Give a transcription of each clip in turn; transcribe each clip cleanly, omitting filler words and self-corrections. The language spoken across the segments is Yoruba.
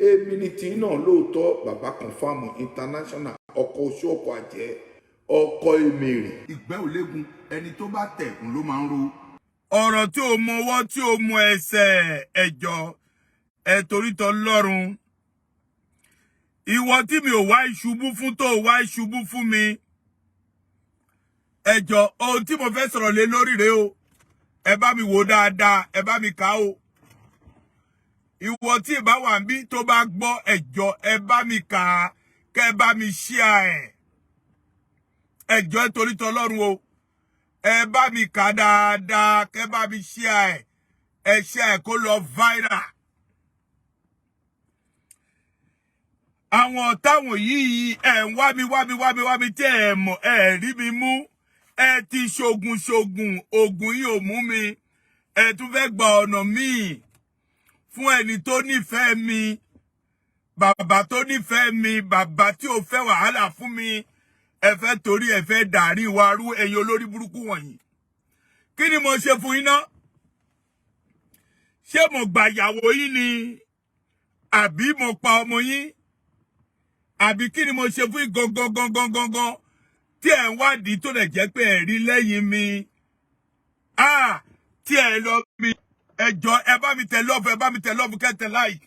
èmi ni tí náà lóòótọ́ bàbá confam international ọkọ oṣù ọkọ àjẹ́ ọkọ èmèrè. ìgbẹ́ òlégun ẹni tó bá tẹ̀kùn ló máa ń ro. ọ̀rọ̀ tí o mọ ọwọ́ tí o mọ ẹsẹ̀ ẹ̀jọ̀ ẹ̀ torítọ́ lọ́rùn. ìwọ tí mi ò wá ìṣubú fún tó wá ìṣubú fún mi. ẹ̀jọ̀ ohun tí mo fẹ́ sọ̀rọ̀ lé lórí rèé o. ẹ bá mi wò dáadáa, ẹ bá mi kà ó. ìwọ tí ìbá wà ń bí tó bá gbọ́ ẹ̀jọ̀ ẹ bá mi kà á, kẹ́ ẹ bá mi share ẹ̀. ẹ̀jọ̀ ẹ torítọ́ lọ́rùn o. ẹ bá mi kà dáadáa, kẹ́ ẹ bá mi share ẹ̀. ẹ share ẹ̀ kó lọ viral. àwọn táwọn yìí ẹ̀ ń wá mi tí ẹ̀ mọ̀ ẹ̀ rí mi mú. ẹ ti ṣogun ogun yìí ò mú mi. ẹ tún fẹ́ gba ọ̀nà míì fún ẹni tó nífẹ̀ẹ́ mi. bàbá tó nífẹ̀ẹ́ mi, bàbá tí ò fẹ́ wàhálà fún mi. ẹ fẹ́ torí ẹ fẹ́ dàrí wa rú ẹ̀yin olórí burúkú wọ̀nyí. kí ni mo ṣe fún yín ná? ṣé mo gba ìyàwó yín ni? àbí mo pa ọmọ yín? àbí kí ni mo ṣe fún yín gangan tí ẹ̀ ń wádìí tó lè jẹ́ pé ẹ̀ rí lẹ́yìn mi? Tí ẹ̀ lọ mi ẹjọ́ ẹ bá mi tẹ love, ẹ bá mi tẹ love kẹ́ tẹ like,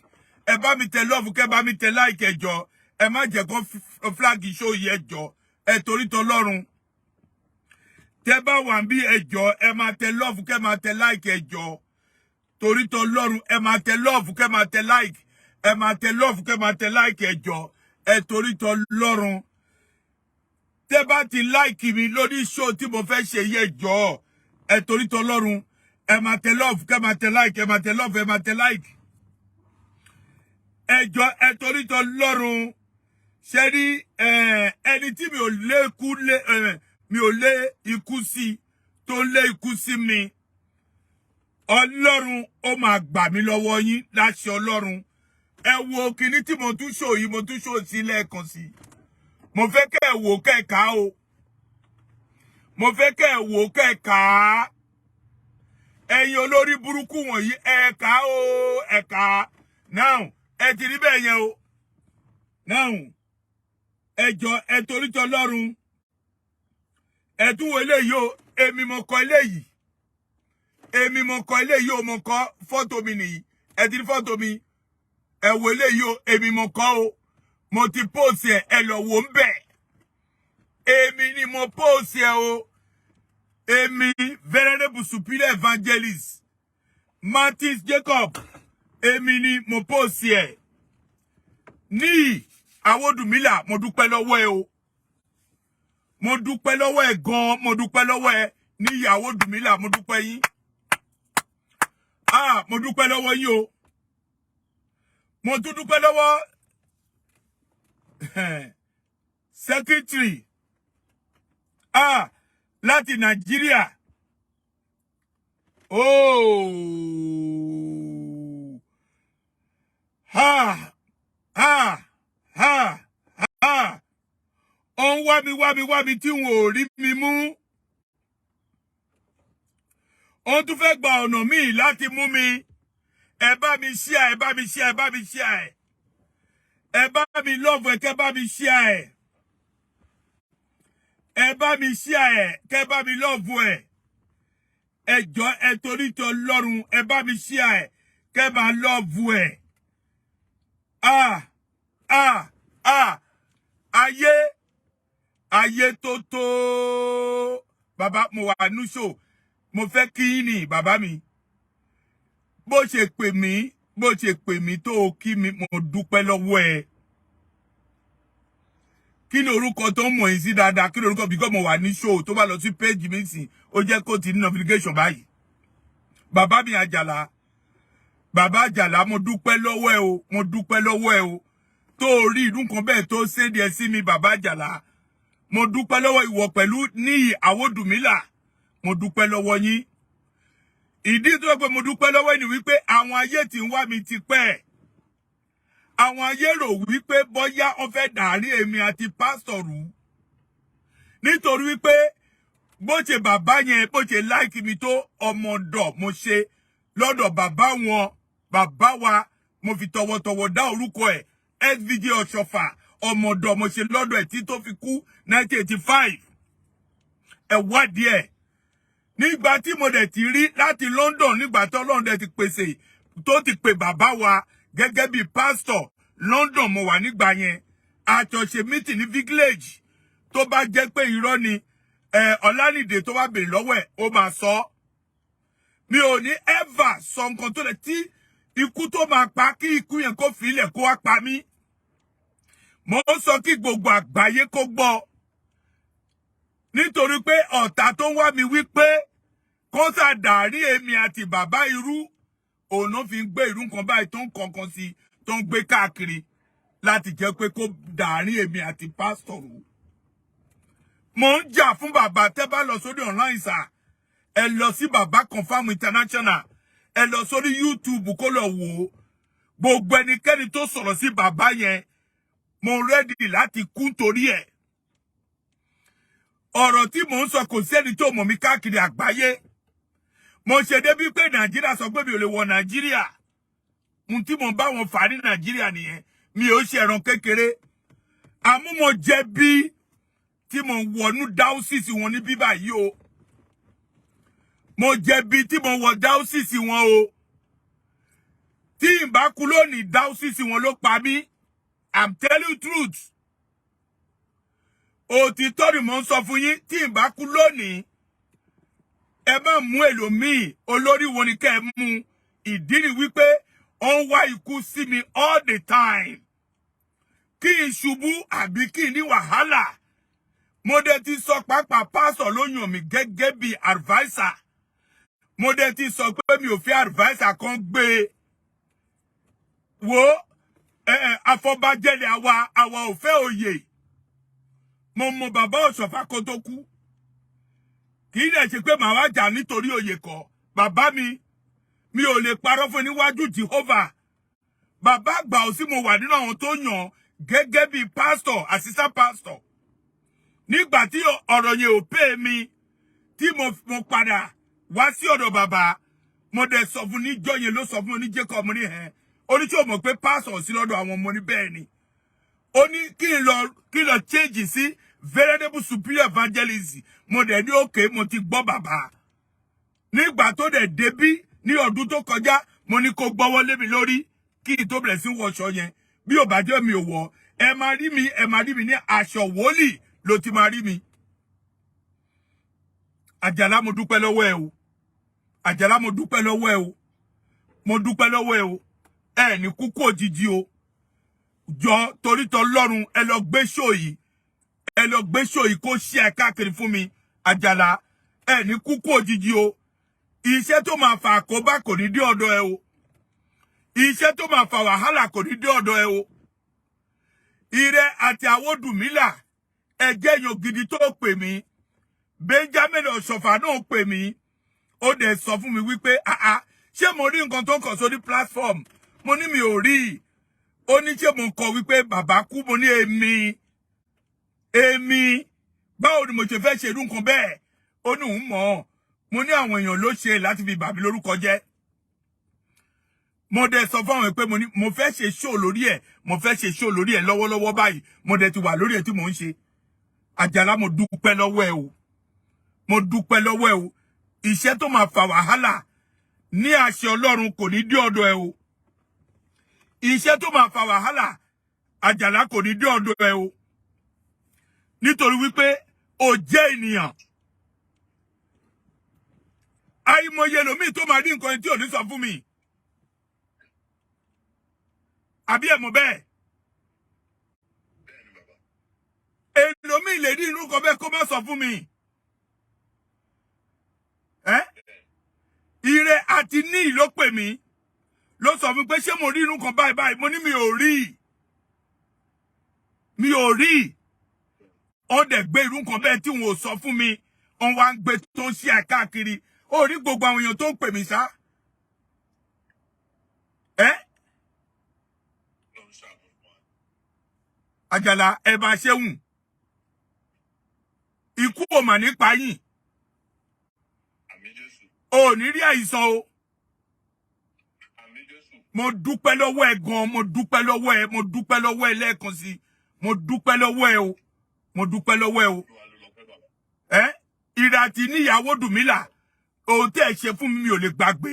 ẹ bá mi tẹ love kẹ́ bá mi tẹ like ẹjọ́ ẹ má jẹ́ kó flag show yìí ẹjọ́ ẹ torítọ́ lọ́rùn. tẹ́ bá wà bí ẹjọ́ ẹ máa tẹ love kẹ́ máa tẹ like ẹjọ́ torítọ́ lọ́rùn. ẹ máa tẹ love kẹ́ máa tẹ like, ẹ máa tẹ love kẹ́ máa tẹ like ẹjọ́ ẹ torítọ́ lọ́rùn. tẹ́ bá ti like mi lórí show tí mo fẹ́ ṣe yẹ ẹjọ́ ẹ torítọ́ lọ́rùn. ẹ máa tẹ love kẹ́ máa tẹ like, ẹ máa tẹ love ẹ máa tẹ like ẹjọ́ ẹ torítọ́ lọ́rùn. ṣe rí ẹni tí mi ò lé ikú sí tó lé ikú sí mi, Ọlọ́run ó máa gbà mí lọ́wọ́ yín láṣẹ Ọlọ́run. ẹ wo kíní tí mo tún show yìí, mo tún show sí lẹ́ẹ̀kan sí. mo fẹ́ kẹ́ ẹ wò kẹ́ ẹ kà á o. mo fẹ́ kẹ́ ẹ wò kẹ́ ẹ kà á. ẹ̀yin olórí burúkú wọ̀nyí ẹ kà á o, ẹ kà á. now ẹ ti rí bẹ́ẹ̀ yẹn o. now ẹjọ́ ẹ torítọ́ lọ́rùn. ẹ tún wo eléyìí o, èmi mo kọ eléyìí. èmi mo kọ eléyìí o, mo kọ fọ́tò mi nìyí. ẹ ti rí fọ́tò mi. ẹ wo eléyìí o, èmi mo kọ o. mo ti post ẹ, ẹ lọ wò ń bẹ̀. èmi ni mo post ẹ o. èmi venerable superior evangelist Martins Jacob, èmi ni mo post ẹ. ní Awódùmílà, mo dúpẹ́ lọ́wọ́ ẹ o. mo dúpẹ́ lọ́wọ́ ẹ gan, mo dúpẹ́ lọ́wọ́ ẹ ní Awódùmílà, mo dúpẹ́ yín. mo dúpẹ́ lọ́wọ́ yín o. mo tún dúpẹ́ lọ́wọ́ secretary láti Nàìjíríà. ó ń wá mi tí wọn ò rí mi mú. ó tún fẹ́ gba ọ̀nà míì láti mú mi. ẹ bá mi share, ẹ bá mi share, ẹ bá mi share. ẹ bá mi love ẹ kẹ́ bá mi share. ẹ bá mi share, kẹ́ bá mi love ẹ. ẹjọ́ ẹ torítọ́ lọ́rùn, ẹ bá mi share, kẹ́ bá love ẹ. ayé tó bàbá mo wà ní show. mo fẹ́ kí yín ní bàbá mi. bó ṣe pè mí tó o kí mi, mo dúpẹ́ lọ́wọ́ ẹ. kí ni orúkọ tó ń mọ̀ yín sí dáadáa? kí ni orúkọ? because mo wà ní show. tó bá lọ sí page mi sí, ó jẹ́ kó ti ní notification báyìí. bàbá mi Àjàlá, bàbá Àjàlá, mo dúpẹ́ lọ́wọ́ ẹ o. mo dúpẹ́ lọ́wọ́ ẹ o. tó rí ìlú kan bẹ́ẹ̀ tó send ẹ sí mi, bàbá Àjàlá. mo dúpẹ́ lọ́wọ́ ìwọ pẹ̀lú ní Awódùmílà. mo dúpẹ́ lọ́wọ́ yín. ìdí tó pé mo dúpẹ́ lọ́wọ́ ni wípé àwọn ayé tí ń wá mi ti pẹ́. àwọn ayé rò wípé bóyá wọ́n fẹ́ dàrí èmi àti pásítọ̀ rú. nítorí wípé bó ṣe bàbá yẹn bó ṣe like mi tó ọmọdọ̀ mo ṣe lọ́dọ̀ bàbá wọn, bàbá wa mo fi tọwọ́tọwọ́ dá orúkọ ẹ̀ SVJ Oshoffa ọmọdọ̀ mo ṣe lọ́dọ̀ ẹ̀ tí tó fi kú 1985 ẹ wádìí ẹ̀ nígbà tí mo dẹ̀ ti rí láti London nígbà tí Ọlọ́run dẹ̀ ti pèsè tó ti pè bàbá wa gẹ́gẹ́ bí pastor London mo wà nígbà yẹn àjọṣe meeting ní village tó bá jẹ́ pé irọ́ ni Ọlánìdé tó bá bèrè lọ́wọ́ ẹ̀ ó máa sọ mi ò ní ever sọ nǹkan tó lè tí ikú tó máa pa kí ikú yẹn kó filẹ̀ kó wá pa mí mo sọ kí gbogbo àgbáyé kó gbọ́ nítorí pé ọ̀tá tó ń wá mi wípé kó sá dàrí èmi àti bàbá irú òun ló fi ń gbé irú nǹkan báyìí tó ń kankan sí tó ń gbé káàkiri láti jẹ́ pé kó dàrí èmi àti pásítọ̀ rú mo ń jà fún bàbá tẹ́ bá lọ sórí online sà ẹ lọ sí bàbá confam international ẹ lọ sórí YouTube kó lọ wò ó gbogbo ẹnikẹ́ni tó sọ̀rọ̀ sí bàbá yẹn mo ready láti kú torí ẹ̀ ọ̀rọ̀ tí mò ń sọ kò sẹ́ni tó mọ̀ mí káàkiri àgbáyé mo ṣe débi pé Nàìjíríà sọ pé mi ò lè wọ Nàìjíríà ohun tí mo bá wọn fà ní Nàìjíríà nìyẹn mi ò ṣe ẹran kékeré àmọ́ mo jẹ̀bi tí mo wọnú dáúsìsì wọn ní bíbá yìí o mo jẹ̀bi tí mo wọ dáúsìsì wọn o tí n bá kú lónìí dáúsìsì wọn ló pa mí I'm telling you truth òtítọ́ ni mo ń sọ fún yín tí n bá kú lónìí ẹ má mú ẹlòmíì olórí wọn ni kẹ́ ẹ mú ìdí ni wípé ó ń wá ikú sí mi all the time kí n ṣubú àbí kí n ní wàhálà mo dẹ̀ ti sọ pàápàá pásọ̀ ló yàn mí gẹ́gẹ́ bí adviser mo dẹ̀ ti sọ pé mi ò fẹ́ adviser kan gbé wo afọbajẹ́lẹ̀ àwa ò fẹ́ òye mo mọ bàbá Oshoffa kó tó kú kì í dẹ̀ ṣe pé màá wá jà nítorí òye kọ́ bàbá mi ò lè parọ́ fún níwájú Jehovah bàbá àgbà ò sí mo wà nínú àwọn tó yàn gẹ́gẹ́ bí pastor assistant pastor nígbà tí ọ̀rọ̀ yẹn ò pè mí tí mo padà wá sí ọ̀dọ̀ bàbá mo dẹ̀ sọ fún níjọ́ yẹn ló sọ fún ní Jacob mo ní oníṣẹ́ ò mọ̀ pé pastor sí lọ́dọ̀ àwọn ọmọ ní bẹ́ẹ̀ ni ó ní kí n lọ change sí venerable superior evangelist mo dẹ̀ ní òkè mo ti gbọ́ bàbá nígbà tó dẹ̀ débí ní ọdún tó kọjá mo ní kó gbọ́wọ́ lé mi lórí kí n tó bẹ̀rẹ̀ sí wọṣọ yẹn bí ò bá jẹ́ mi ò wọ̀ ẹ máa rí mi ní aṣọ wòlíì ló ti máa rí mi Àjàlá mo dúpẹ́ lọ́wọ́ ẹ o Àjàlá mo dúpẹ́ lọ́wọ́ ẹ o mo dúpẹ́ lọ́wọ́ ẹ o ẹ ní kúkú òjijì o jọ torítọ lọ́run ẹ lọ gbé ṣó yìí kó ṣe ẹ káàkiri fún mi Àjàlá ẹ ní kúkú òjijì o iṣẹ́ tó máa fa àkóbá kò ní dé ọ̀dọ̀ ẹ o iṣẹ́ tó máa fa wàhálà kò ní dé ọ̀dọ̀ ẹ o ire àti àwòdùmílà ẹjẹ́ èèyàn gidi tó pè mí Emmanuel Oshoffa náà pè mí ó dẹ̀ sọ fún mi wípé ṣé mo rí nǹkan tó ń kàn sórí platform mo ní mi ò rí ó ní ṣé mo kọ wípé bàbá kú mo ní èmi báwo ni mo ṣe fẹ́ ṣe irú nǹkan bẹ́ẹ̀ ó ní òun mọ̀ mo ní àwọn èèyàn ló ṣe láti fi bà mí lórúkọ jẹ́ mo dẹ̀ sọ fún àwọn pé mo fẹ́ ṣe show lórí ẹ̀ lọ́wọ́lọ́wọ́ báyìí mo dẹ̀ ti wà lórí ẹ̀ tí mò ń ṣe Àjàlá mo dúpẹ́ lọ́wọ́ ẹ o mo dúpẹ́ lọ́wọ́ ẹ o iṣẹ́ tó máa fa wàhálà ní àṣẹ Ọlọ́run kò ní dé ọ̀dọ̀ ẹ o iṣẹ́ tó máa fa wàhálà Àjàlá kò ní dé ọ̀dọ̀ ẹ o nítorí wípé o jẹ́ ènìyàn àìmọye lòmíì tó máa rí nǹkan tí ò ní sọ fún mi àbí ẹ mọ̀ bẹ́ẹ̀ èlòmíì lè rí inú kan bẹ́ẹ̀ kó má sọ fún mi ire àti ní ló pè mí ló sọ fún pé ṣé mo rí inú kan báyìí mo ní mi ò rí ó dẹ̀ gbé irú kan bẹ́ẹ̀ tí wọn ò sọ fún mi wọ́n wá ń gbé tó ń ṣe àkáàkiri ó rí gbogbo àwọn èèyàn tó ń pè mí sá Àjàlá ẹ bá ṣéhùn ikú ò mà nípa yín ò ní rí àìsàn o mo dúpẹ́ lọ́wọ́ ẹ gan, mo dúpẹ́ lọ́wọ́ ẹ, mo dúpẹ́ lọ́wọ́ ẹ lẹ́ẹ̀kan sí. Mo dúpẹ́ lọ́wọ́ ẹ o. Mo dúpẹ́ lọ́wọ́ ẹ o. Ìràtí níyàwó Dùmílà. Ohun tí ẹ ṣe fún mi ò lè gbàgbé.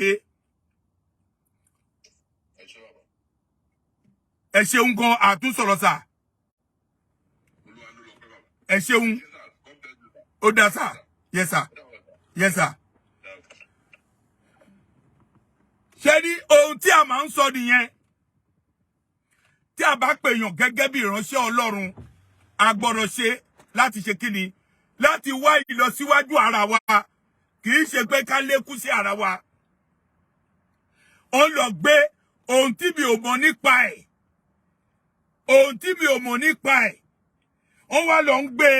Ẹ ṣeun gan àtúnsọ̀rọ̀ sà. Ẹ ṣeun. Ó dá sà. Yes sir. Yes sir. Ṣé ní ohun tí a máa ń sọ nìyẹn? Tí a bá pèèyàn gẹ́gẹ́ bí ìránṣẹ́ Ọlọ́run, a gbọ́dọ̀ ṣe láti ṣe kíni? Láti wá ìlọsíwájú ara wa. Kì í ṣe pé ká lékún sí ara wa. Ó lọ gbé ohun tí mi ò mọ̀ nípa ẹ̀. Ohun tí mi ò mọ̀ nípa ẹ̀. Ó wá lọ ń gbé.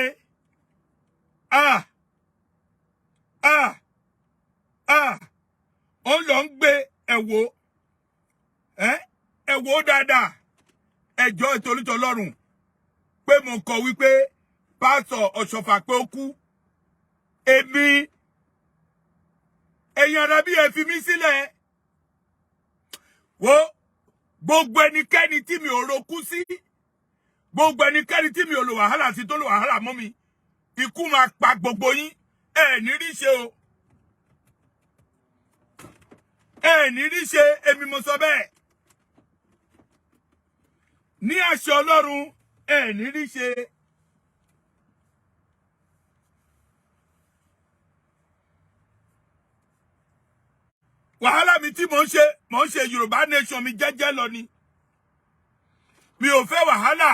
Ó lọ ń gbé ẹ̀wò. Ẹ̀wò dáadáa. Ẹjọ́ ìtòlítọ̀ Ọlọ́run. Pé mo kọ wípé Pásítọ̀ Oshoffa pé ó kú. Èmi. Ẹ̀yin ará bí ẹ fi mí sílẹ̀. Wo gbogbo ẹnikẹ́ni tí mi ò roku sí. Gbogbo ẹnikẹ́ni tí mi ò lò wàhálà sí tó lò wàhálà mọ́ mi. Ikú máa pa gbogbo yín. Ẹ ní rí ṣe o. Ẹ ní rí ṣe, èmi mo sọ bẹ́ẹ̀. Ní àṣẹ Ọlọ́run, ẹ ní rí ṣe. Wàhálà mi tí mò ń ṣe Yorùbá nation mi jẹ́jẹ́ lọ ni. Mi ò fẹ́ wàhálà.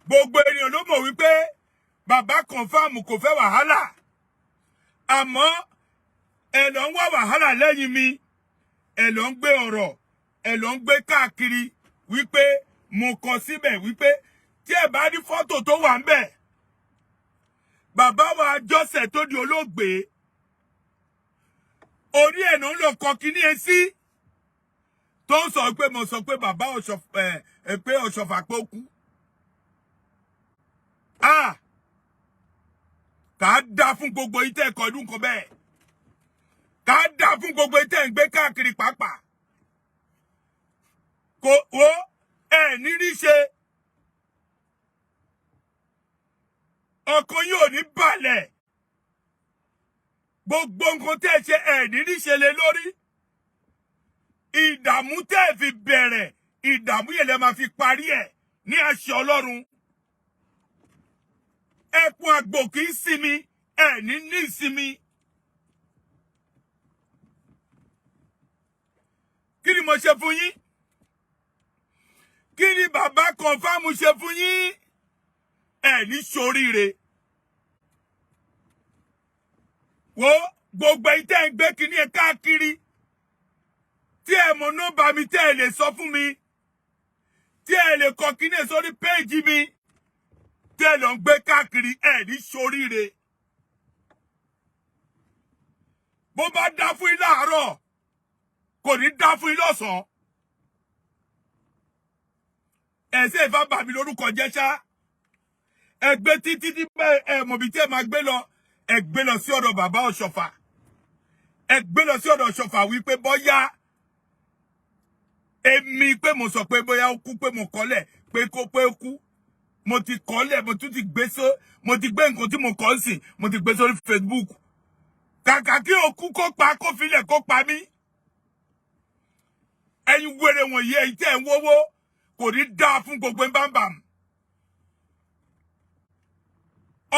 Gbogbo ènìyàn ló mọ̀ wípé bàbá confirm kò fẹ́ wàhálà. Àmọ́ ẹ lọ ń wá wàhálà lẹ́yìn mi. Ẹ lọ ń gbé ọ̀rọ̀. Ẹ lọ ń gbé káàkiri wípé mo kọ síbẹ̀ wípé tí ẹ bá rí fọ́tò tó wà ńbẹ̀. Bàbá wa Joseph tó di olóògbé. Orí ẹ̀ náà lọ kọ kíní ẹ sí. Tó ń sọ pé mo sọ pé bàbá Oshoffa pé Oshoffa pé ó kú. Ká dá fún gbogbo yín tẹ́ kọdún kan bẹ́ẹ̀. Ká dá fún gbogbo yín tẹ́ ń gbé káàkiri pàápàá. Kò wo ẹ ní rí ṣe. Ọkàn yín ò ní balẹ̀. Gbogbo nǹkan tẹ́ ṣe ẹ ní rí ṣe lé lórí. Ìdààmú tẹ́ fi bẹ̀rẹ̀, ìdààmú yẹn lẹ máa fi parí ẹ̀ ní àṣẹ Ọlọ́run. Ẹkún àgbò kì í sinmi, ẹ ní ìsinmi. Kí ni mo ṣe fún yín? Kí ni bàbá confirm ṣe fún yín? Ẹ ní ṣoríire. Wo gbogbo ìtẹ́ ń gbé kíní ẹ káàkiri. Tí ẹ mọ̀ nọ́mbà mi tẹ́ ẹ lè sọ fún mi. Tí ẹ lè kọ kíní ẹ sórí péèjì mi. Tí ẹ lọ ń gbé káàkiri ẹ ní ṣoríire. Bó bá dá fún yín láàárọ̀, kò ní dá fún yín lọ́sàn-án. Ẹ̀sẹ̀ ìfá bà mí lórúkọ jẹ́ ṣá. Ẹ gbé títí ẹ mọ̀ bí tí ẹ máa gbé lọ. Ẹ gbé lọ sí ọ̀dọ̀ bàbá Oshoffa. Ẹ gbé lọ sí ọ̀dọ̀ Oshoffa wípé bóyá èmi pé mo sọ pé bóyá ó kú pé mo kọ́lẹ̀ pé ó kú. Mo ti kọ́lẹ̀, mo tún ti gbé mo ti gbé nǹkan tí mo kọ́ sí, mo ti gbé sórí Facebook. Kàkà kí ó kú kó pa kó filẹ̀ kó pa mí. Ẹ̀yin wèrè wọ̀nyí ẹ̀yin tẹ́ ń wówó kò ní dáa fún gbogbo ń bámbàm.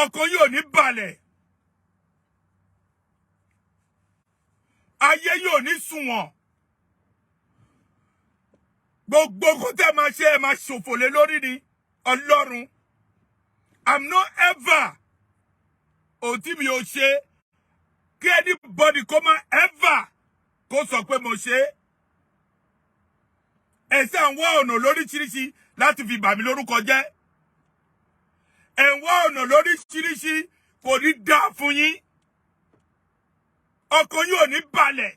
Ọkàn yóò ní balẹ̀. Ayé yóò ní sunwọ̀n. Gbogbo kó tẹ́ máa ṣe ẹ máa ṣòfò lé lórí ni. Ọlọ́run. I'm not ever. Ohun tí mi ò ṣe. Kí anybody kó má ever kó sọ pé mo ṣe. Ẹ ṣe ń wá ọ̀nà lóríṣiríṣi láti fi bà mí lórúkọ jẹ́. Ẹ ń wá ọ̀nà lóríṣiríṣi kò ní dáa fún yín. Ọkàn yóò ní balẹ̀.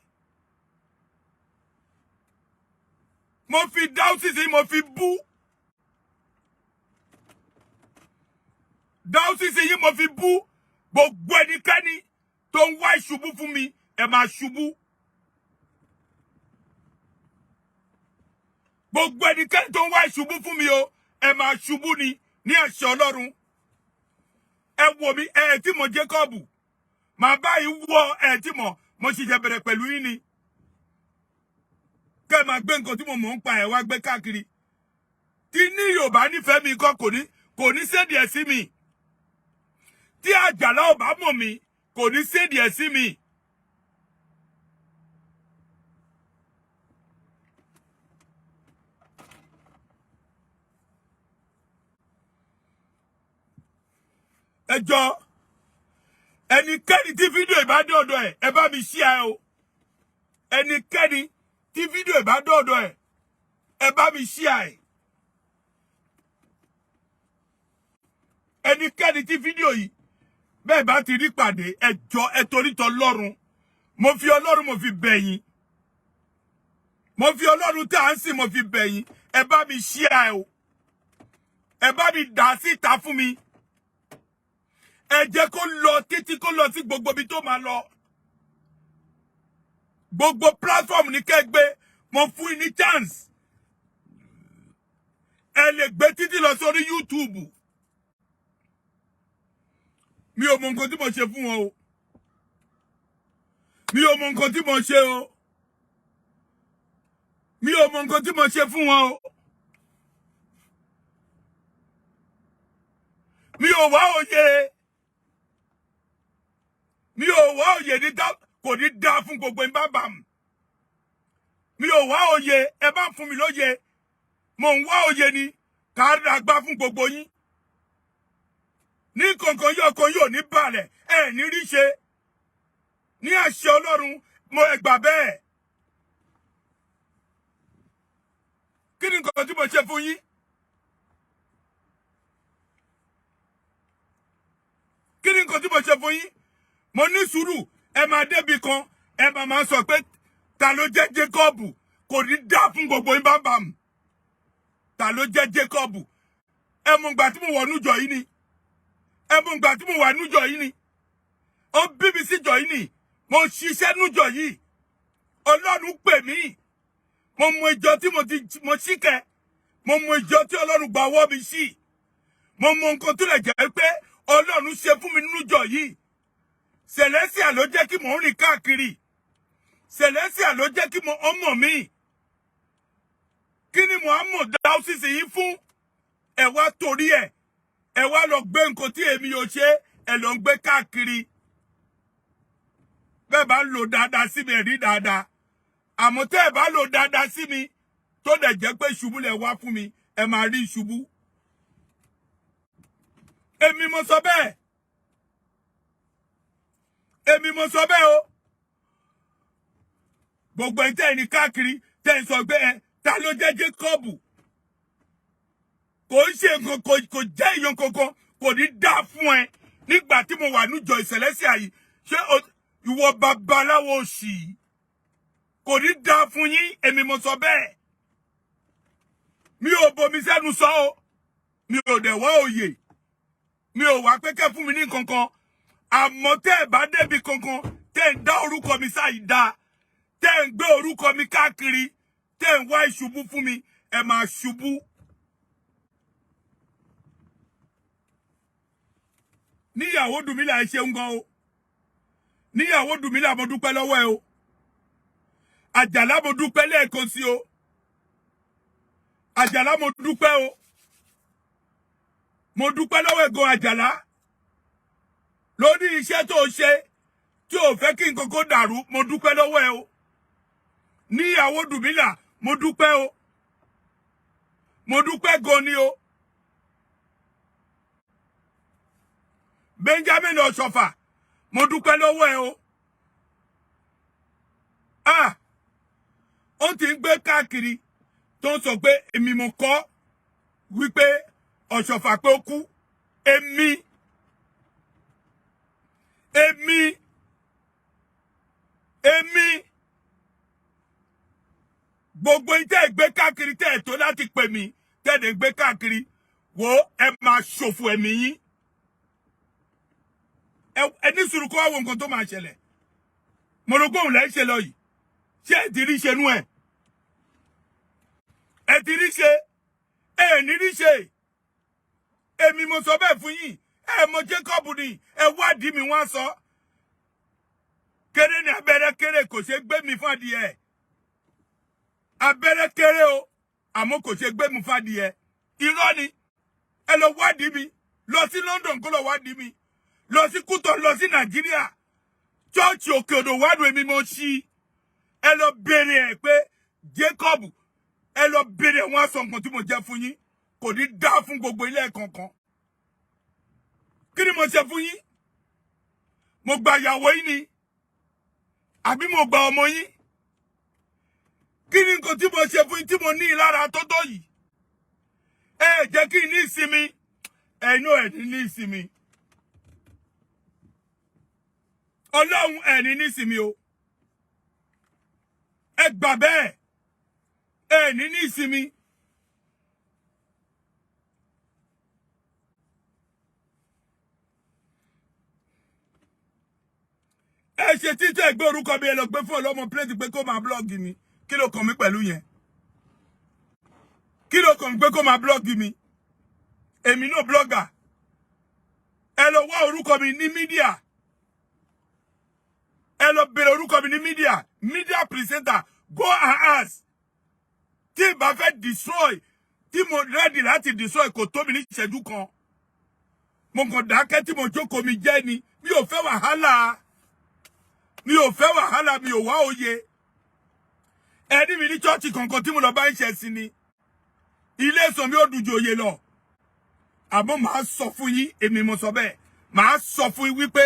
Mo fi dáúsìsì mo fi bú. Dáúsìsì yìí mo fi bú. Gbogbo ẹnikẹ́ni tó ń wá ìṣubú fún mi, ẹ máa ṣubú. Gbogbo ẹnikẹ́ni tó ń wá ìṣubú fún mi o, ẹ máa ṣubú ni ní àṣẹ Ọlọ́run. Ẹ wò mí, ẹ tí mo Jákọ́bù. Màá báyìí wọ ẹ tí mo sì jẹ bẹ̀rẹ̀ pẹ̀lú yín ni. Kẹ́ máa gbé nǹkan tí mo mọ̀ ń pa ẹ̀ wá gbé káàkiri. Tí ní Yorùbá nífẹ̀ẹ́ mi kan kò ní sédìí ẹ̀ sí mi. Tí Àjàlá ò bá mọ̀ mi, kò ní sédìí ẹ̀ sí mi. Ẹ jọ̀ọ́, ẹnikẹ́ni tí fídíò ìbá dọ̀dọ̀ ẹ̀, ẹ bá mi share o. Ẹnikẹ́ni tí fídíò ìbá dọ̀dọ̀ ẹ̀, ẹ bá mi share ẹ̀. Ẹnikẹ́ni tí fídíò yìí bẹ́ẹ̀ bá ti rí pàdé, ẹ jọ̀ọ́, ẹ torí t'Ọlọ́run. Mo fi Ọlọ́run mo fi bẹ̀ yín. Mo fi Ọlọ́run tí à ń sìn mo fi bẹ̀ yín. Ẹ bá mi share o. Ẹ bá mi dà síta fún mi. Ẹ jẹ́ kó lọ títí kó lọ sí gbogbo ibi tó máa lọ. Gbogbo platform ní kẹ́gbẹ́, mo fún yín ní chance. Ẹ lè gbé títí lọ sórí YouTube. Mi ò mọ nǹkan tí mo ṣe fún wọn o. Mi ò mọ nǹkan tí mo ṣe o. Mi ò mọ nǹkan tí mo ṣe fún wọn o. Mi ò wá òye. Mi ò wá òye ní kò ní dá fún gbogbo ìbábàm. Mi ò wá òye, ẹ bá fún mi lóye. Mo ń wá òye ni, ká dàgbà fún gbogbo yín. Ní kankan yóò ní balẹ̀, ẹ ní rí ṣe. Ní àṣẹ Ọlọ́run, mo gbà bẹ́ẹ̀. Kí ni nǹkan tí mo ṣe fún yín? Kí ni nǹkan tí mo ṣe fún yín? Mo ní sùúrù, ẹ máa débi kan, ẹ máa sọ pé ta ló jẹ́ Jákọ́bù, kò ní dá fún gbogbo yín bámbàm. Ta ló jẹ́ Jákọ́bù? Ẹ mọ̀ ìgbà tí mo wọ̀ nújọ yìí ni. Ẹ mọ̀ ìgbà tí mo wà nújọ yìí ni. Ó bí mi síjọ yìí ni. Mo ṣiṣẹ́ nújọ yìí. Ọlọ́run pè mí. Mo mọ ìjọ tí mo ṣíkẹ́. Mo mọ ìjọ tí Ọlọ́run gba ọwọ́ mi sí. Mo mọ nǹkan tó lè jẹ́ pé Ọlọ́run ṣe fún mi nújọ yìí. Celestia ló jẹ́ kí mò ń rìn káàkiri. Celestia ló jẹ́ kí ọmọ mi. Kí ni Muhammad dáúsìsì yìí fún? Ẹ wá torí ẹ̀. Ẹ wá lọ gbé nǹkan tí èmi ò ṣe, ẹ lọ ń gbé káàkiri. Bẹ́ẹ̀ bá lò dáadáa sí mi, ẹ rí dáadáa. Àmọ́ tẹ́ ẹ bá lò dáadáa sí mi, tó dẹ̀ jẹ́ pé ṣubú lẹ wá fún mi, ẹ máa rí ṣubú. Èmi mo sọ bẹ́ẹ̀. Èmi mo sọ bẹ́ẹ̀ o. Gbogbo ẹ̀ tẹ́ ẹ ní káàkiri, tẹ́ ẹ sọ pé ta ló jẹ́ Jákọ́bù? Kò ṣe nǹkan, kò jẹ́ èèyàn kankan, kò ní dá fún ẹ. Nígbà tí mo wà nújọ Celestia yìí, ṣé ìwọ babaláwo òṣì kò ní dá fún yín? Èmi mo sọ bẹ́ẹ̀. Mi ò bomi sẹ́nu sọ o. Mi ò dẹ̀ wá òye. Mi ò wá pé kẹ́ fún mi ní kankan. Àmọ́ tẹ́ ẹ bá débi kankan, tẹ́ ẹ dá orúkọ mi sáyìí dá. Tẹ́ ẹ ń gbé orúkọ mi káàkiri. Tẹ́ ẹ ń wá ìṣubú fún mi, ẹ máa ṣubú. Níyàwó Dùmílà ẹ ṣeun gan o. Níyàwó Dùmílà mo dúpẹ́ lọ́wọ́ ẹ o. Àjàlá mo dúpẹ́ lẹ́ẹ̀kan sí o. Àjàlá mo dúpẹ́ o. Mo dúpẹ́ lọ́wọ́ ẹ gan Àjàlá. Lórí iṣẹ́ tó ṣe tí ò fẹ́ kí nǹkan kó dàrú, mo dúpẹ́ lọ́wọ́ ẹ o. Níyàwó Dùmílà mo dúpẹ́ o. Mo dúpẹ́ gan ni o. Emmanuel Oshoffa mo dúpẹ́ lọ́wọ́ ẹ o. Ó ti ń gbé káàkiri tó ń sọ pé èmi mo kọ́ wípé Oshoffa pé ó kú. Èmi gbogbo ìtẹ́ ìgbé káàkiri tẹ́ ẹ̀ tó láti pè mí tẹ́lẹ̀ gbé káàkiri wo ẹ máa ṣòfò ẹ̀mí yín. Ẹ ní sùúrù kó wá wo nǹkan tó máa ṣẹlẹ̀. Mo rò pé òun lẹ́ ṣe lọ yìí. Ṣé ẹ ti rí ṣe nú ẹ̀? ẹ ti rí ṣe ẹ ní rí ṣe èmi mo sọ bẹ́ẹ̀ fún yín ẹ mọ Jacob ni ẹ wádìí mi wọ́n sọ kéré ni abẹ́rẹ́ kéré kò ṣe gbé mi fún adìẹ abẹ́rẹ́ kéré o àmọ́ kò ṣe gbé mi fún adìẹ irọ́ ni ẹ lọ wádìí mi lọ sí London kó lọ wádìí mi lọ sí Kútọ̀ lọ sí Nàìjíríà church òkè odò wádùn èmi mo ṣí ẹ lọ béèrè ẹ pé Jacob ẹ lọ béèrè wọn sọ nǹkan tí mo jẹ fún yín kò ní dá fún gbogbo ilé kankan kí ni mo ṣe fún yín mo gba ìyàwó yín ni àbí mo gba ọmọ yín kí ni nǹkan tí mo ṣe fún yín tí mo ní ìlara tó tó yìí ẹ jẹ́ kí n ní ìsinmi ẹnu ẹ ní ìsinmi Ọlọ́run ẹ ní ìsinmi o ẹ gbà bẹ́ẹ̀ ẹ ní ìsinmi ẹ ṣe títí ẹgbẹ́ orúkọ mi ẹ lọ gbé fún ọlọ́mọ pléètì pé kó máa blọ́ọ̀gì mi kí ló kàn mí pẹ̀lú yẹn kí ló kàn mí pé kó máa blọ́ọ̀gì mi èmi náà blọ́gà ẹ lọ wá orúkọ mi ní mídíà ẹ lọ bèrè orúkọ mi ní media presenter go and ask tí bá fẹ́ destroy tí mo ready láti destroy kò tó mi ní ìṣẹ́jú kan mo kàn dákẹ́ tí mo jókòó mi jẹ́ ni mi ò fẹ́ wàhálà mi ò wá òye ẹni mi ní chọ́ọ̀chì kankan tí mo lọ bá ń ṣe sí ni ilé ìsàn mi ò dùn ju òye lọ àmọ́ màá sọ fún yín èmi mo sọ bẹ́ẹ̀ màá sọ fún yín wípé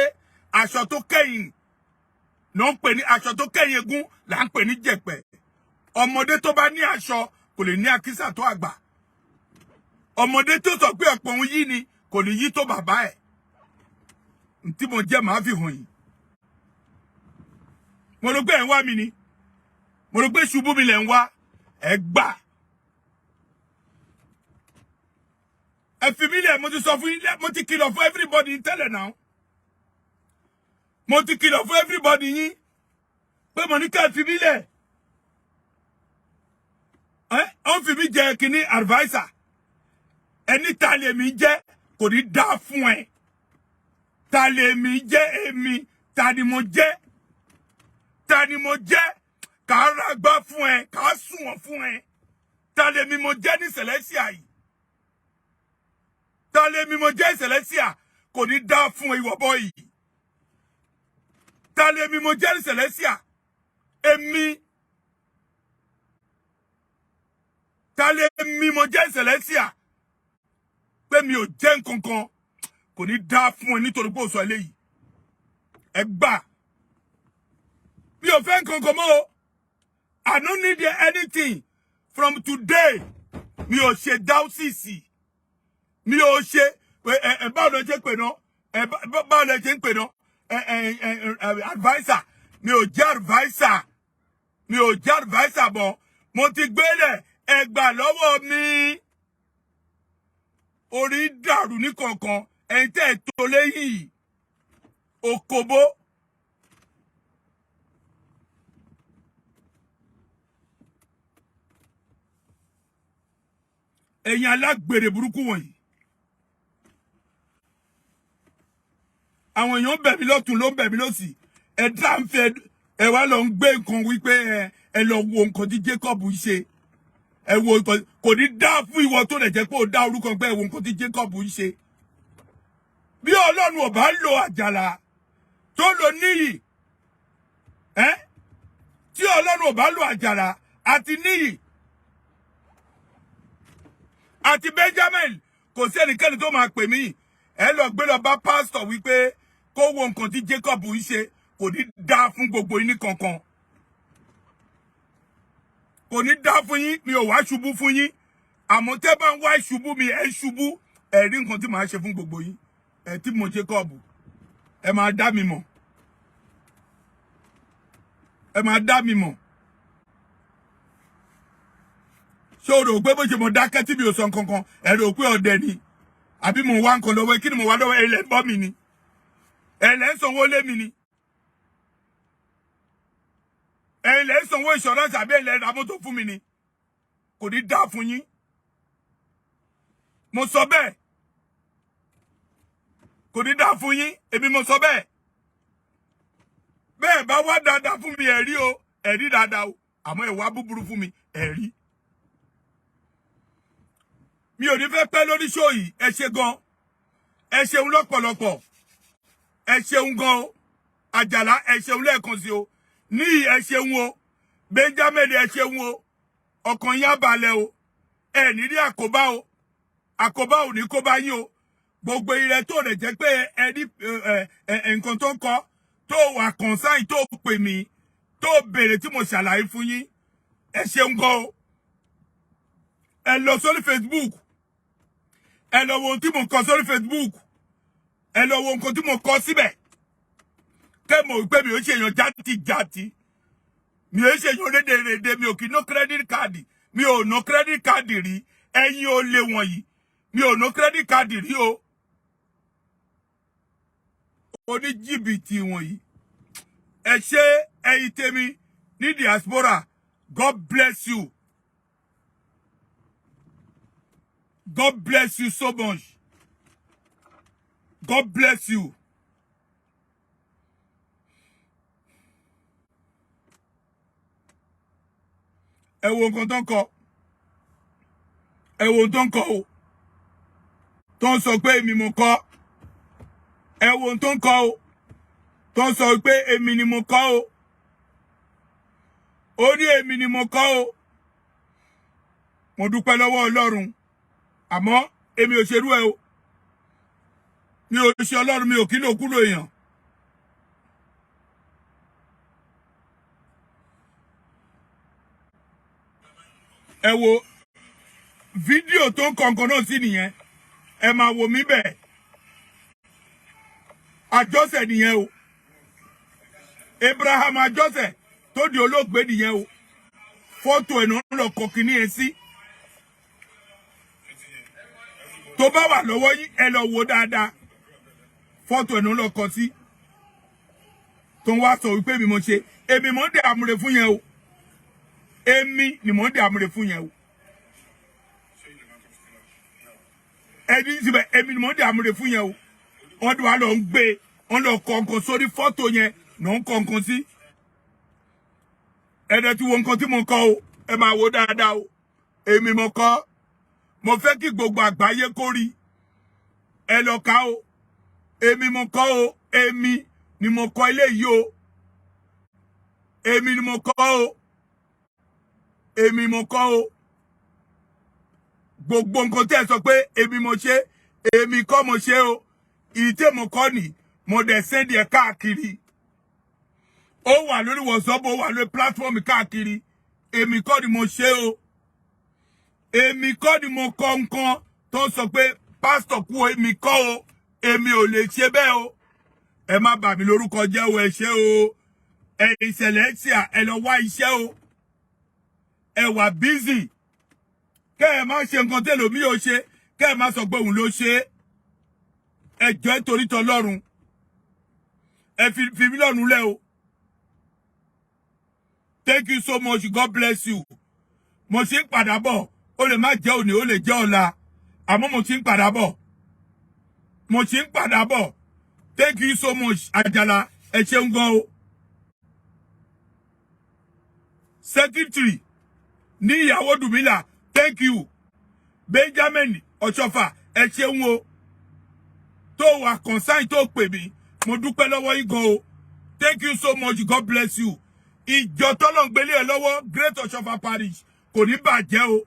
aṣọ tó kẹ́yìn ló ń pè ní aṣọ tó kẹ́yìn egún là ń pè ní jẹ̀pẹ̀ ọmọdé tó bá ní aṣọ kò lè ní àkísà tó àgbà ọmọdé tó sọ pé ọ̀pọ̀ òun yí ni kò lè yí tó bàbá ẹ̀ tí mo jẹ́ màá fi hàn yín mo rò pé ẹ̀ ń wá mi ni mo rò pé ṣubú mi lẹ̀ ń wá ẹ gbà ẹ fi mí lẹ̀ mo ti sọ fún yín mo ti kìlọ̀ fún everybody tẹ́lẹ̀ náà mo ti kìlọ̀ fún everybody yín pé mo ní ká fi mí lẹ̀ ó fi mí jẹ kíní adviser ẹni ta lè mi jẹ́ kò ní dá fún ẹ ta lè mi jẹ́ èmi ta ni mo jẹ́ ká rágbá fún ẹ ká sùn fún ẹ ta lè mi mo jẹ́ ní Celestia yìí ta lè mi mo jẹ́ Celestia kò ní dá fún ìwọ bọ́ yìí ta lè mi mo jẹ́ Celestia èmi ta lè mi mo jẹ́ Celestia pé mi ò jẹ́ nǹkankan kò ní dá fún ẹ nítorí pé ó sọ eléyìí ẹ gbà mi ò fẹ́ nǹkankan mọ́ o I don't need anything from today mi ò ṣe dáúsìsì mi ò ṣe báwo ló ṣe pè náà báwo ló ṣe ń pè náà adviser mi ò jẹ́ adviser bọ̀ mo ti gbélé ẹ gbà lọ́wọ́ mi orí dàrú ní kọ̀ọ̀kan ẹ̀yin tẹ́ ẹ̀ tó léyìí òkòbó ẹ̀yin alágbèrè burúkú wọ̀nyí àwọn èèyàn bẹ̀ mí lọ́tún ló ń bẹ̀ mí lọ́sì ẹ dá ń fẹ́ ẹ wá lọ ń gbé nǹkan wípé ẹ lọ wo nǹkan tí Jacob ń ṣe ẹ wo nǹkan kò ní dá fún ìwọ tó lè jẹ́ pé ó dá orúkọ pé ẹ wo nǹkan tí Jacob ń ṣe bí Ọlọ́run ò bá lo àjàlá tó lo níyì tí Ọlọ́run ò bá lo àjàlá àti níyì àti Benjamin kò sí ẹnikẹ́ni tó máa pè mí ẹ lọ gbé lọ bá pásítọ̀ wípé kó wo nǹkan tí Jacob ń ṣe kò ní dá fún gbogbo yín kankan kò ní dá fún yín mi ò wá ṣubú fún yín àmọ́ tẹ́ bá ń wá ṣubú mi ẹ ṣubú ẹ rí nǹkan tí màá ṣe fún gbogbo yín ẹ tí mo Jacob ẹ máa dá mi mọ̀ ṣé o rò pé bó ṣe mo dákẹ́ tí mi ò sọ nǹkan kan ẹ rò pé ọdẹ ni àbí mo wá nǹkan lọ́wọ́ kí ni mo wá lọ́wọ́ ẹ̀lẹ́ bọ́ mi ni ẹ̀lẹ́ ń sanwó lé mi ni ẹ̀lẹ́ ń sanwó ìṣọ̀rọ̀sì àbí ẹ̀lẹ́ ra mọ́tò fún mi ni kò ní dá fún yín. Mo sọ bẹ́ẹ̀. Kò ní dá fún yín, èmi mo sọ bẹ́ẹ̀. Bẹ́ẹ̀ bá wá dáadáa fún mi ẹ̀rí o, ẹ̀rí dáadáa o. Àmọ́ ẹ wá búburú fún mi ẹ̀rí. Mi ò ní fẹ́ pẹ́ lórí show yìí, ẹ ṣé gan. Ẹ ṣeun lọ́pọ̀lọpọ̀. Ẹ ṣeun gan o. Àjàlá ẹ ṣeun lẹ́ẹ̀kan sí o. Ní ẹ ṣeun o. Benjamin ẹ ṣeun o. Ọkàn yín á balẹ̀ o. Ẹ ní rí àkóbá o. Àkóbá ò ní kó bá yín o. Gbogbo ire tó lè jẹ́ pé ẹ ní nǹkan tó ń kọ tó wà concern tó pè mí tó béèrè tí mo ṣàlàyé fún yín. Ẹ ṣeun gan o. Ẹ lọ sórí Facebook. Ẹ lọ wo ohun tí mo kọ sórí Facebook. Ẹ lọ wo nǹkan tí mo kọ síbẹ̀. Kẹ́ mọ̀ pé mi ò ṣe èèyàn játijàti. Mi ò ṣe èèyàn rédèrèdè, mi ò kì í ná credit card. Mi ò ná credit card rí. Ẹ̀yin ò lè wọ̀nyí. Mi ò ná credit card rí o. Oní jìbìtì wọ̀nyí. Ẹ ṣé ẹ̀yin tèmi ní diaspora. God bless you. God bless you so much. God bless you. Ẹ wo nǹkan tó ń kọ. Ẹ wo tó ń kọ o. Tó ń sọ pé èmi mo kọ. Ẹ wo tó ń kọ o. Tó ń sọ pé èmi ni mo kọ o. Ó ní èmi ni mo kọ o. Mo dúpẹ́ lọ́wọ́ Ọlọ́run. Àmọ́ èmi ò ṣerú ẹ o. Mi ò ṣe Ọlọ́run, mi ò kí ló kúrò èèyàn. Ẹ wo fídíò tó ń kọ̀ọ̀kan náà sí nìyẹn. Ẹ máa wò mí bẹ́ẹ̀. Àjọṣe nìyẹn o. Abraham àjọṣe tó di olóògbé nìyẹn o. Fọ́tò ẹ̀ náà lọ kọ kíní ẹ sí. Tó bá wà lọ́wọ́ yín ẹ lọ wò dáadáa. Fọ́tò ẹ̀ náà lọ kọ sí. Tó ń wá sọ wípé mi mo ṣe. Èmi mo ń dẹ àmúre fún yẹn o. Èmi ni mo ń dẹ àmúre fún yẹn o. Ẹni síbẹ̀ èmi ni mo ń dẹ àmúre fún yẹn o. Wọ́n dùn wá lọ ń gbé. Wọ́n lọ kọ nǹkan sórí fọ́tò yẹn. Náà ń kọ nǹkan sí. Ẹ̀dẹ̀ tí wo nǹkan tí mo kọ o. Ẹ máa wò dáadáa o. Èmi mo kọ. Mo fẹ́ kí gbogbo àgbáyé kó rí. Ẹ lọ kà o. Èmi mo kọ o. Èmi ni mo kọ eléyìí o. Èmi ni mo kọ o. Èmi mo kọ o. Gbogbo nǹkan tí ẹ sọ pé èmi mo ṣe, èmi kọ́ mo ṣe o. Ìtẹ́ mo kọ́ ni, mo dẹ̀ send ẹ káàkiri. Ó wà lórí WhatsApp, ó wà lórí platform káàkiri. Èmi kọ́ ni mo ṣe o. Èmi kọ́ ni mo kọ nǹkan tó sọ pé pastor kú o, èmi kọ́ o. Èmi ò lè ṣe bẹ́ẹ̀ o. Ẹ má bà mí lórúkọ jẹ́ o, ẹ ṣé o. Ẹ̀yin Celestia, ẹ lọ wá iṣẹ́ o. Ẹ wà busy. Kẹ́ ẹ má ṣe nǹkan tẹ́lòmí ò ṣe. Kẹ́ ẹ má sọ pé òun ló ṣe. Ẹ jọ̀ọ́ nítorí t'Ọlọ́run. Ẹ fi mí lọ́rùn lẹ́ o. Thank you so much. God bless you. Mo ṣì ń padà bọ̀. Ó lè má jẹ́ òní, ó lè jẹ́ ọ̀la. Àmọ́ mo ṣì ń padà bọ̀. Mo ṣì ń padà bọ̀. Thank you so much, Àjàlá. Ẹ ṣeun gan o. Secretary ní ìyàwó Dùmílà. Thank you. Benjamin Oshoffa. Ẹ ṣeun o. Tó wà concern tó pè mí. Mo dúpẹ́ lọ́wọ́ yín gan o. Thank you so much. God bless you. Ìjọ tọ́lọ́run gbélé ẹ lọ́wọ́ Great Oshoffa Parish kò ní bàjẹ́ o.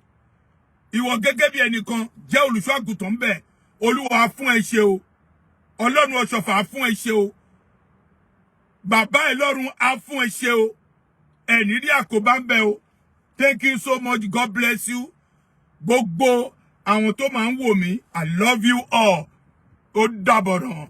Ìwọ gẹ́gẹ́ bí ẹnìkan jẹ́ olùṣọ́ àgùntàn ńbẹ̀. Olúwa á fún ẹ ṣe o. Ọlọ́run Oshoffa á fún ẹ ṣe o. Bàbá ẹ lọ́run á fún ẹ ṣe o. Ẹni rí àkóbá ńbẹ̀ o. Thank you so much. God bless you. Gbogbo àwọn tó máa ń wò mí, I love you all. Ó dàbọ̀ náà.